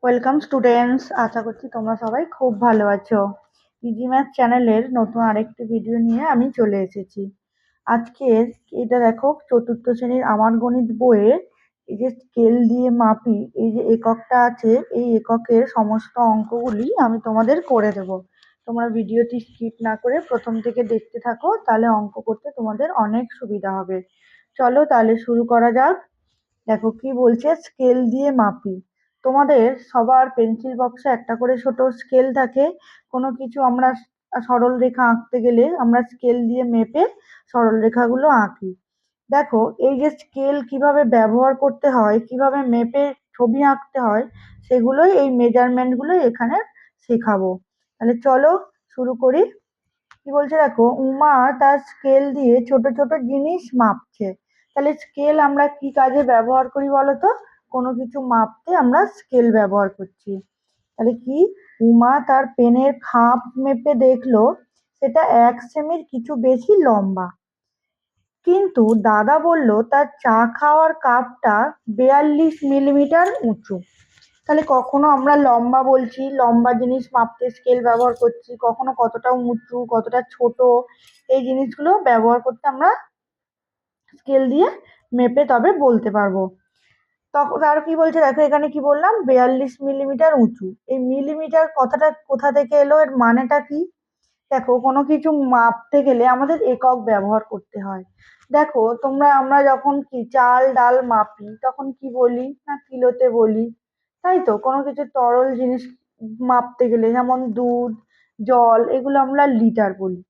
Welcome students, আশা করছি তোমরা সবাই খুব ভালো আছো। ইজি ম্যাথ চ্যানেলের নতুন আরেকটি ভিডিও নিয়ে আমি চলে এসেছি। আজকের এটা দেখো, চতুর্থ শ্রেণীর আমার গণিত বইয়ে এই যে স্কেল দিয়ে মাপি, এই যে এককটা আছে, এই এককের সমস্ত অঙ্কগুলি আমি তোমাদের করে দেব। তোমরা ভিডিওটি স্কিপ না করে প্রথম থেকে দেখতে থাকো, তাহলে অঙ্ক করতে তোমাদের অনেক সুবিধা হবে। চলো তাহলে শুরু করা যাক। দেখো কি বলছে, স্কেল দিয়ে মাপি। তোমাদের সবার পেন্সিল বক্সে একটা করে ছোট স্কেল থাকে। কোনো কিছু আমরা সরল রেখা আঁকতে গেলে আমরা স্কেল দিয়ে মেপে সরল রেখাগুলো আঁকি। দেখো এই যে স্কেল কিভাবে ব্যবহার করতে হয়, কিভাবে মেপে ছবি আঁকতে হয়, সেগুলোই এই মেজারমেন্ট গুলো এখানে শেখাবো। তাহলে চলো শুরু করি। কি বলছে দেখো, উমা তার স্কেল দিয়ে ছোট ছোট জিনিস মাপছে। তাহলে স্কেল আমরা কি কাজে ব্যবহার করি বলো তো? কোনো কিছু মাপতে আমরা স্কেল ব্যবহার করছি। তাহলে কি, উমা তার পেনের খাপ মেপে দেখলো সেটা 1 সেমির কিছু বেশি লম্বা, কিন্তু দাদা বলল তার চা খাওয়ার কাপটা 42 মিলিমিটার উঁচু। তাহলে কখনো আমরা লম্বা বলছি, লম্বা জিনিস মাপতে স্কেল ব্যবহার করছি, কখনো কতটা উঁচু কতটা ছোট এই জিনিসগুলো ব্যবহার করতে আমরা স্কেল দিয়ে মেপে তবে বলতে পারবো। তখন আর কি বলছে দেখো, এখানে কি বললাম, 42 মিলিমিটার উঁচু। এই মিলিমিটার কথাটা কোথা থেকে এলো, এর মানেটা কি? দেখো কোনো কিছু মাপতে গেলে আমাদের একক ব্যবহার করতে হয়। দেখো আমরা যখন কি চাল ডাল মাপি তখন কি বলি না, কিলোতে বলি, তাই তো? কোনো কিছু তরল জিনিস মাপতে গেলে যেমন দুধ, জল, এগুলো আমরা লিটার বলি।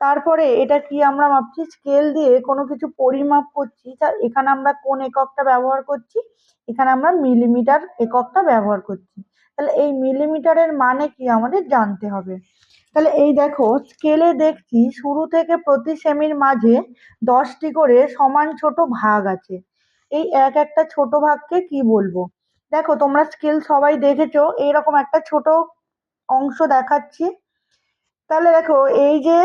তারপরে এটা কি আমরা মাপছি, স্কেল দিয়ে কোনো কিছু পরিমাপ করছি, তা এখানে আমরা কোন এককটা ব্যবহার করছি? এখানে আমরা মিলিমিটার এককটা ব্যবহার করছি। তাহলে এই মিলিমিটারের মানে কি আমাদের জানতে হবে। তাহলে এই দেখো স্কেলে দেখছি শুরু থেকে প্রতি সেমির মাঝে 10টি করে সমান ছোট ভাগ আছে। এই এক একটা ছোট ভাগকে কি বলবো? দেখো তোমরা স্কেল সবাই দেখেছো, এইরকম একটা ছোট অংশ দেখাচ্ছি। তাহলে দেখো এই যে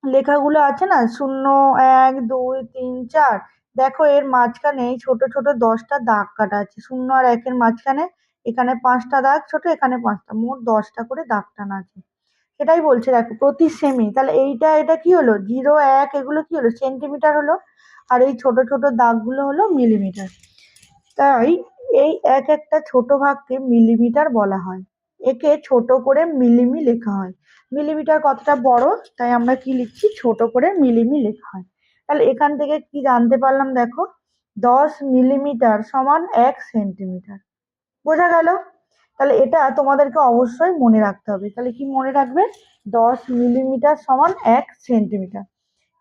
লেখাগুলো আছে না, 0, 1, 2, 3, 4, দেখো এর মাঝখানে এই ছোট ছোট 10টা দাগ কাটা আছে। 0 আর 1-এর মাঝখানে এখানে 5টা দাগ ছোট, এখানে 5টা, মোট 10টা করে দাগ টানা আছে। সেটাই বলছে দেখো প্রতি সেমি। তাহলে এটা কি হলো, 0, 1 এগুলো কি হলো, সেন্টিমিটার হলো। আর এই ছোট ছোট দাগগুলো হলো মিলিমিটার। তাই এই এক একটা ছোট ভাগকে মিলিমিটার বলা হয়। একে ছোট করে মিলিমি লেখা হয়। মিলিমিটার কতটা বড়, তাই আমরা কি লিখছি, ছোট করে মিলিমি লেখা হয়। তাহলে এখান থেকে কি জানতে পারলাম দেখো, 10 মিলিমিটার সমান 1 সেন্টিমিটার। বোঝা গেল? তাহলে এটা তোমাদেরকে অবশ্যই মনে রাখতে হবে। তাহলে কি মনে রাখবে, 10 মিলিমিটার সমান 1 সেন্টিমিটার।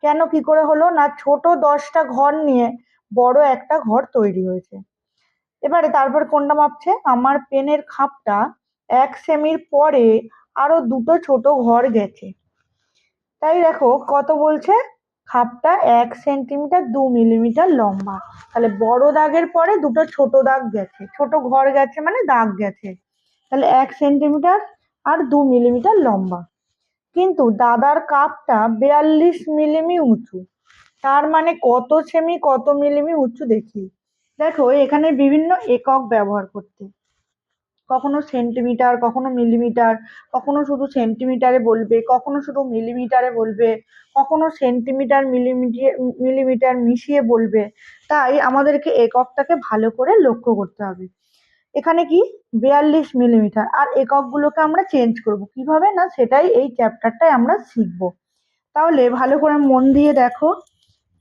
কেন, কি করে হলো না, ছোট 10টা ঘর নিয়ে বড় একটা ঘর তৈরি হয়েছে। এবারে তারপর কোনটা মাপছে, আমার পেনের খাপটা 1 সেমির পরে আরো দুটো ছোট ঘর গেছে। তাই দেখো কত বলছে, খাপটা 1 সেন্টিমিটার 2 মিলিমিটার লম্বা। তাহলে বড় দাগের পরে দুটো ছোট দাগ গেছে, ছোট ঘর গেছে মানে দাগ গেছে। তাহলে 1 সেন্টিমিটার আর 2 মিলিমিটার লম্বা। কিন্তু দাদার কাপটা 42 মিলিমি উঁচু। তার মানে কত সেমি কত মিলিমি উঁচু দেখি। দেখো এখানে বিভিন্ন একক ব্যবহার করতে, কখনো সেন্টিমিটার, কখনো মিলিমিটার, কখনো শুধু সেন্টিমিটারে বলবে, কখনো শুধু মিলিমিটারে বলবে, কখনো সেন্টিমিটার মিলিমিটার মিলিমিটার মিশিয়ে বলবে। তাই আমাদেরকে এককটাকে ভালো করে লক্ষ্য করতে হবে। এখানে কি, 42 মিলিমিটার, আর এককগুলোকে আমরা চেঞ্জ করব কিভাবে না, সেটাই এই চ্যাপ্টারটায় আমরা শিখবো। তাহলে ভালো করে মন দিয়ে দেখো।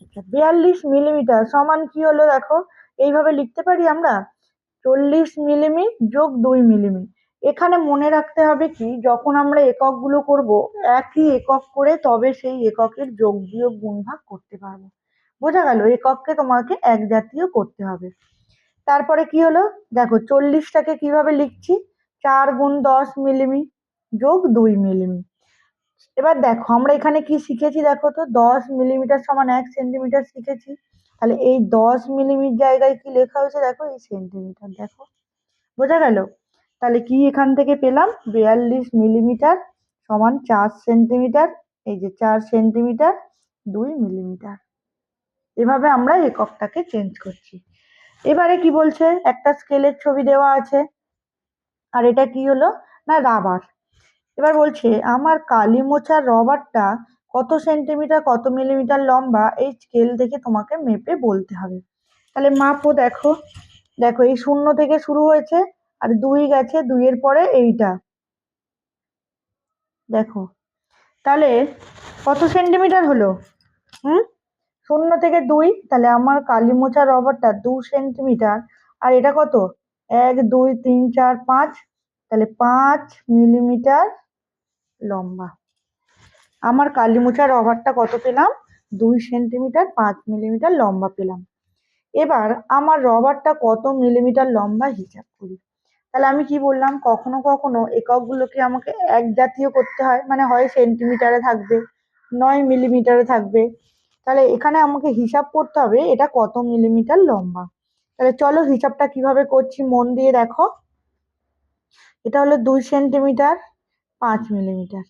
আচ্ছা, 42 মিলিমিটার সমান কি হলো দেখো, এইভাবে লিখতে পারি আমরা, 40 মিলিমি যোগ 2 মিলিমি। এখানে মনে রাখতে হবে কি, যখন আমরা এককগুলো করব একই একক করে তবে সেই এককের যোগ বিয়োগ গুণ ভাগ করতে পারবো। বোঝা গেল? একককে তোমাকে এক জাতীয় করতে হবে। তারপরে কি হলো দেখো, 40টাকে কিভাবে লিখছি, 4 গুণ 10 মিলিমি যোগ 2 মিলিমি। এবার দেখো আমরা এখানে কি শিখেছি দেখো তো, 10 মিলিমিটার সমান 1 সেন্টিমিটার শিখেছি। তাহলে এই 10 মিলিমির জায়গায় কি লেখা হয়েছে দেখো, এই সেন্টিমিটার। দেখো বোঝা গেল? তাহলে কি এখান থেকে পেলাম, 42 মিলিমিটার সমান 4 সেন্টিমিটার। এই যে 4 সেন্টিমিটার 2 মিলিমিটার। এভাবে আমরা এককটাকে চেঞ্জ করছি। এবারে কি বলছে, একটা স্কেলের ছবি দেওয়া আছে। আর এটা কি হলো, না রাবার। এবার বলছে আমার কালি মোছার রবারটা কত সেন্টিমিটার কত মিলিমিটার লম্বা, এই স্কেল দেখে তোমাকে মেপে বলতে হবে। তাহলে মাপো, দেখো দেখো এই 0 থেকে শুরু হয়েছে আর 2 গেছে, 2 এর পরে এইটা, দেখো তাহলে কত সেন্টিমিটার হলো? হুম, 0 থেকে 2, তাহলে আমার কালি মোছার রবারটা 2 সেন্টিমিটার। আর এটা কত? 1 2 3 4 5, তাহলে 5 মিলিমিটার লম্বা। আমার কালি মোছার রবারটা কত পেলাম? 2 সেন্টিমিটার 5 মিলিমিটার লম্বা পেলাম। এবার আমার রবারটা কত মিলিমিটার লম্বা হিসাব করি। তাহলে আমি কি বললাম, কখনো কখনো এককগুলোকে আমাকে এক জাতীয় করতে হয়, মানে হয় সেন্টিমিটারে থাকবে, নয় মিলিমিটারে থাকবে। তাহলে এখানে আমাকে হিসাব করতে হবে এটা কত মিলিমিটার লম্বা। তাহলে চলো হিসাবটা কিভাবে করছি মন দিয়ে দেখো। এটা হলো 2 সেন্টিমিটার 5 মিলিমিটার।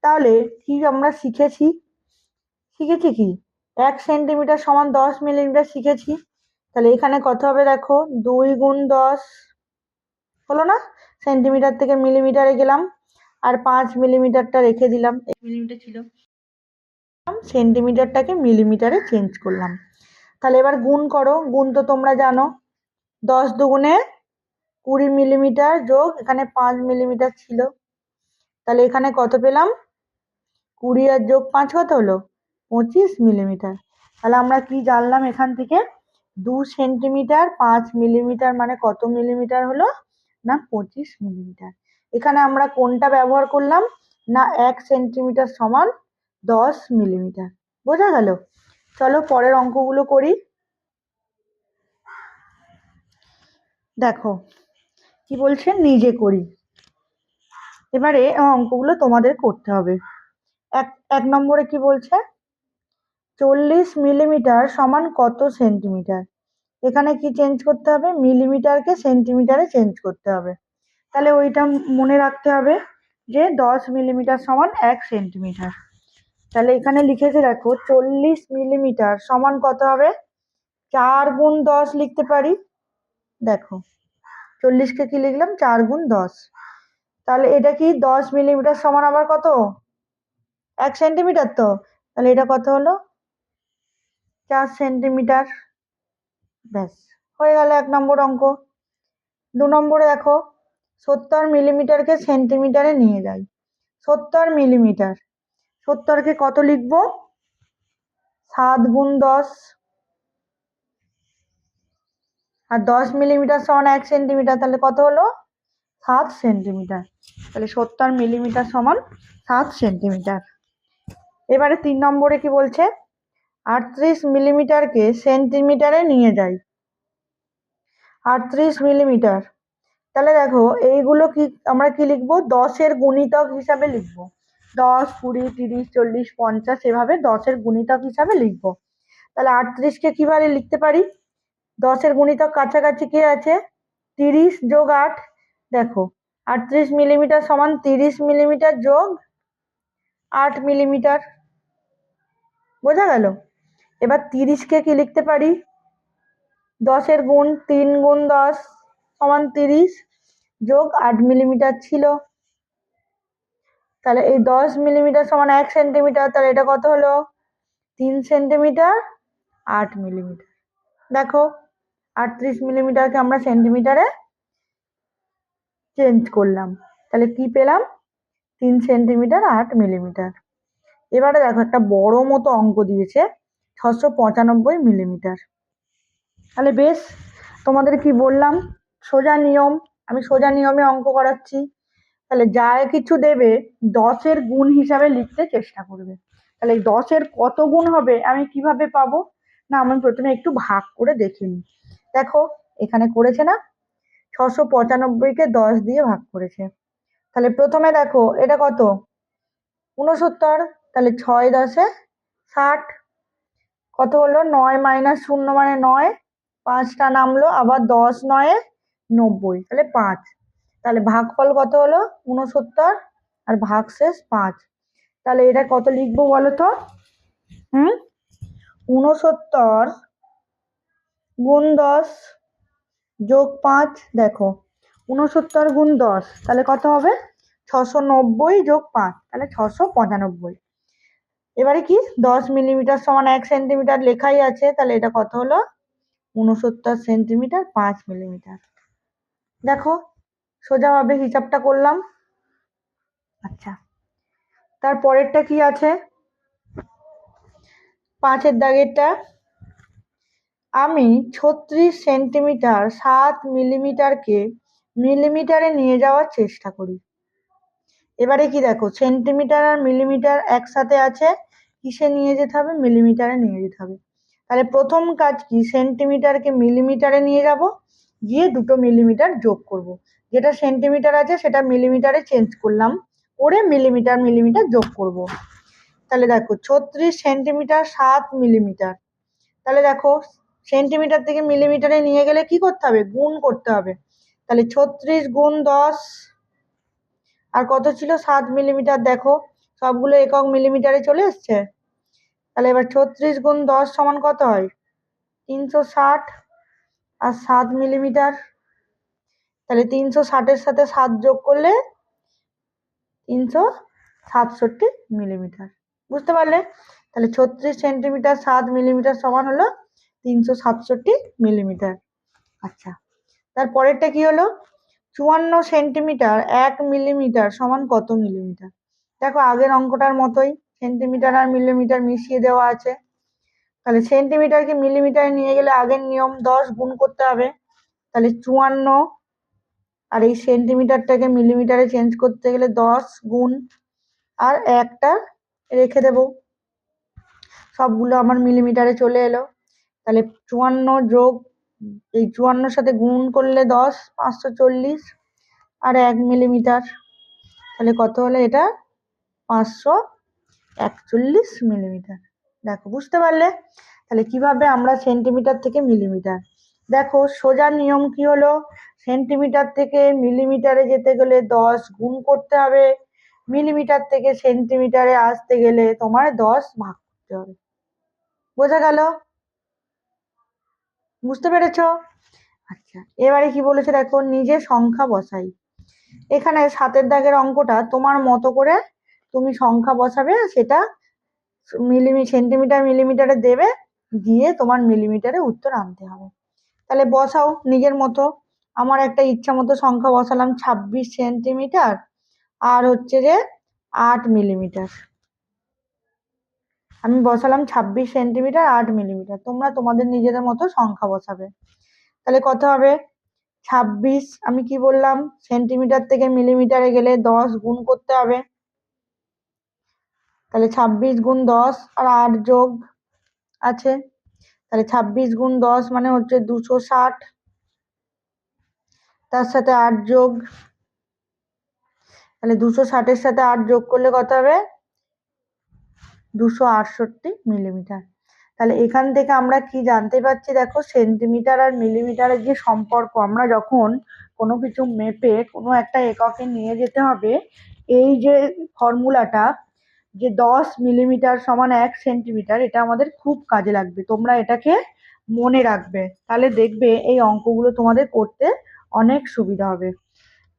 তাহলে কি আমরা শিখেছি, শিখেছি কি 1 সেন্টিমিটার সমান 10 মিলিমিটার শিখেছি। তাহলে এখানে কত হবে দেখো, 2 × 10 হলো না, সেন্টিমিটার থেকে মিলিমিটারে গেলাম, আর 5 মিলিমিটারটা রেখে দিলাম, 1 মিলিমিটার ছিল, সেন্টিমিটারটাকে মিলিমিটারে চেঞ্জ করলাম। তাহলে এবার গুণ করো, গুণ তো তোমরা জানো, 10 × 2 = 20 মিলিমিটার যোগ এখানে 5 মিলিমিটার ছিল, তাহলে এখানে কত পেলাম, 20 আর যোগ 5 কত হলো, 25 মিলিমিটার। তাহলে আমরা কি জানলাম এখান থেকে, 2 সেন্টিমিটার 5 মিলিমিটার মানে কত মিলিমিটার হলো, না 25 মিলিমিটার। এখানে আমরা কোনটা ব্যবহার করলাম, না 1 সেন্টিমিটার সমান 10 মিলিমিটার। বোঝা গেল? চলো পরের অঙ্কগুলো করি। দেখো কি বলছে, নিজে করি। এবারে অঙ্কগুলো তোমাদের করতে হবে। এক এক নম্বরে কি বলছে, 40 মিলিমিটার সমান কত সেন্টিমিটার। এখানে কি চেঞ্জ করতে হবে, মিলিমিটারকে সেন্টিমিটারে চেঞ্জ করতে হবে। তাহলে ওইটা মনে রাখতে হবে যে 10 মিলিমিটার সমান 1 সেন্টিমিটার। তাহলে এখানে লিখেছে দেখো, 40 মিলিমিটার সমান কত হবে, 4 × 10 লিখতে পারি। দেখো 40কে কি লিখলাম, 4 × 10। তাহলে এটা কি 10 মিলিমিটার সমান আবার কত, 1 সেন্টিমিটার। তো তাহলে এটা কত হলো, 4 সেন্টিমিটার। ব্যাস, হয়ে গেল 1 নম্বর অঙ্ক। 2 নম্বরে দেখো, 70 মিলিমিটারকে সেন্টিমিটারে নিয়ে যাই। 70 মিলিমিটার, 70কে কত লিখবো, 7 × 10। আর 10 মিলিমিটার সমান 1 সেন্টিমিটার, তাহলে কত হলো, 7 সেন্টিমিটার। তাহলে 70 মিলিমিটার সমান 7 সেন্টিমিটার। এবারে 3 নম্বরে কি বলছে, 38 মিলিমিটারকে সেন্টিমিটারে নিয়ে যাই। 38 মিলিমিটার, তাহলে দেখো এইগুলো কি আমরা কি লিখবো, 10-এর গুণিতক হিসাবে লিখবো। 10 20 30 40 50 এভাবে 10-এর গুণিতক হিসাবে লিখবো। তাহলে 38কে কিভাবে লিখতে পারি, 10-এর গুণিতক কাছাকাছি কে আছে, 30 যোগ 8। দেখো 38 মিলিমিটার সমান 30 মিলিমিটার যোগ 8 মিলিমিটার। বোঝা গেল? এবার 30কে কি লিখতে পারি, 10-এর গুণ 3 × 10 সমান 30 যোগ 8 মিলিমিটার ছিল। তাহলে এই 10 মিলিমিটার সমান 1 সেন্টিমিটার, তাহলে এটা কত হলো, 3 সেন্টিমিটার 8 মিলিমিটার। দেখো 38 মিলিমিটারকে আমরা সেন্টিমিটারে চেঞ্জ করলাম, তাহলে কি পেলাম, 3 সেন্টিমিটার 8 মিলিমিটার। এবারে দেখো একটা বড় মতো অঙ্ক দিয়েছে, 695 মিলিমিটার। তাহলে বেশ, তোমাদের কি বললাম, সোজা নিয়ম, আমি সোজা নিয়মে অঙ্ক করাচ্ছি। তাহলে যা কিছু দেবে 10-এর গুণ হিসাবে লিখতে চেষ্টা করবে। তাহলে 10-এর কত গুণ হবে আমি কিভাবে পাবো, না আমি প্রথমে একটু ভাগ করে দেখে নিই। দেখো এখানে করেছে না, 695কে 10 দিয়ে ভাগ করেছে। তাহলে প্রথমে দেখো এটা কত, 69, তাহলে 6 × 10 = 60। কত হলো, 9 - 0 মানে 9, 5টা নামলো, আবার 10 × 9 = 90, তাহলে 5। তাহলে ভাগফল কত হলো, 69 আর ভাগশেষ 5। তাহলে এটা কত লিখবো বলো তো, 69 × 10 যোগ 5। দেখো 69 গুণ 10 তাহলে কত হবে? 690 যোগ 5 তাহলে 695। এবারে কি 10 মিলিমিটার সমান 1 সেন্টিমিটার লেখাই আছে, তাহলে এটা কত হলো? 69 সেন্টিমিটার 5 মিলিমিটার। দেখো সোজাভাবে হিসাবটা করলাম। আচ্ছা, তারপরেরটা কি আছে? 5-এর দাগেরটা, আমি 36 সেন্টিমিটার 7 মিলিমিটারকে মিলিমিটারে নিয়ে যাওয়ার চেষ্টা করি। এবারে কি দেখো, সেন্টিমিটার আর মিলিমিটার একসাথে আছে, কিসে নিয়ে যেতে হবে? মিলিমিটারে নিয়ে যেতে হবে। তাহলে প্রথম কাজ কি, সেন্টিমিটারকে মিলিমিটারে নিয়ে যাব, গিয়ে 2 মিলিমিটার যোগ করব। যেটা সেন্টিমিটার আছে সেটা মিলিমিটারে চেঞ্জ করলাম, করে মিলিমিটার মিলিমিটার যোগ করব। তাহলে দেখো 36 সেন্টিমিটার 7 মিলিমিটার। তাহলে দেখো সেন্টিমিটার থেকে মিলিমিটারে নিয়ে গেলে কি করতে হবে? গুণ করতে হবে। তাহলে 36 গুণ 10, আর কত ছিল? 7 মিলিমিটার। দেখো সবগুলো একক মিলিমিটারে চলে এসছে। তাহলে এবার 36 গুণ 10 সমান কত হয়? 360, আর 7 মিলিমিটার। তাহলে 360-এর সাথে 7 যোগ করলে 367 মিলিমিটার। বুঝতে পারলে? তাহলে 36 সেন্টিমিটার 7 মিলিমিটার সমান হলো 367 মিলিমিটার। আচ্ছা, তারপরেরটা কি হলো? 54 সেন্টিমিটার 1 মিলিমিটার সমান কত মিলিমিটার? দেখো আগের অঙ্কটার মতোই সেন্টিমিটার আর মিলিমিটার মিশিয়ে দেওয়া আছে। তাহলে সেন্টিমিটারকে মিলিমিটারে নিয়ে গেলে আগের নিয়ম 10 গুণ করতে হবে। তাহলে 54, আর এই সেন্টিমিটারটাকে মিলিমিটারে চেঞ্জ করতে গেলে 10 গুণ, আর একটা রেখে দেব। সবগুলো আমার মিলিমিটারে চলে এলো। তাহলে 54 যোগ এই 54-র সাথে গুণ করলে 10, 540, আর 1 মিলিমিটার। তাহলে কত হলো এটা? 541 মিলিমিটার। দেখো বুঝতে পারলে? তাহলে কিভাবে আমরা সেন্টিমিটার থেকে মিলিমিটার। দেখো সোজা নিয়ম কি হলো? সেন্টিমিটার থেকে মিলিমিটারে যেতে গেলে 10 গুণ করতে হবে, মিলিমিটার থেকে সেন্টিমিটারে আসতে গেলে তোমার 10 ভাগ করতে হবে। বোঝা গেল? বুঝতে পেরেছো? আচ্ছা, এবারে কি বলেছে দেখো, নিজে সংখ্যা বসাই। এখানে 7-এর দাগের অঙ্কটা তোমার মতো করে তুমি সংখ্যা বসাবে, সেটা সেন্টিমিটার মিলিমিটারে দেবে, দিয়ে তোমার মিলিমিটারে উত্তর আনতে হবে। তাহলে বসাও নিজের মতো। আমার একটা ইচ্ছা মতো সংখ্যা বসালাম 26 সেন্টিমিটার আর হচ্ছে যে 8 মিলিমিটার। আমি বসালাম 26 সেন্টিমিটার 8 মিলিমিটার। তোমরা তোমাদের নিজেদের মতো সংখ্যা বসাবে। তাহলে কত হবে? 26, আমি কি বললাম, সেন্টিমিটার থেকে মিলিমিটারে গেলে 10 গুণ করতে হবে। তাহলে 26 গুণ 10 আর 8 যোগ আছে। তাহলে 26 গুণ 10 মানে হচ্ছে 260, তার সাথে 8 যোগ। তাহলে 260-এর সাথে 8 যোগ করলে কত হবে? 268 মিলিমিটার। তাহলে এখান থেকে আমরা কি জানতে পারছি? দেখো সেন্টিমিটার আর মিলিমিটারের যে সম্পর্ক, আমরা যখন কোনো কিছু মেপে কোনো একটা এককে নিয়ে যেতে হবে, এই যে ফর্মুলাটা, যে 10 মিলিমিটার সমান 1 সেন্টিমিটার, এটা আমাদের খুব কাজে লাগবে। তোমরা এটাকে মনে রাখবে, তাহলে দেখবে এই অঙ্কগুলো তোমাদের করতে অনেক সুবিধা হবে।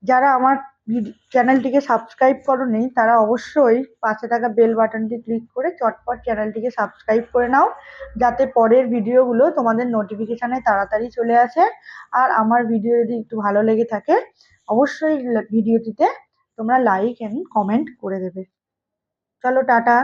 যারা আমার চ্যানেলটিকে সাবস্ক্রাইব করোনি তারা অবশ্যই পাশে থাকা বেল বাটনটি ক্লিক করে চটপট চ্যানেলটিকে সাবস্ক্রাইব করে নাও, যাতে পরের ভিডিওগুলো তোমাদের নোটিফিকেশনে তাড়াতাড়ি চলে আসে। আর আমার ভিডিও যদি একটু ভালো লেগে থাকে অবশ্যই ভিডিওটিতে তোমরা লাইক এন্ড কমেন্ট করে দেবে। চলো টাটা।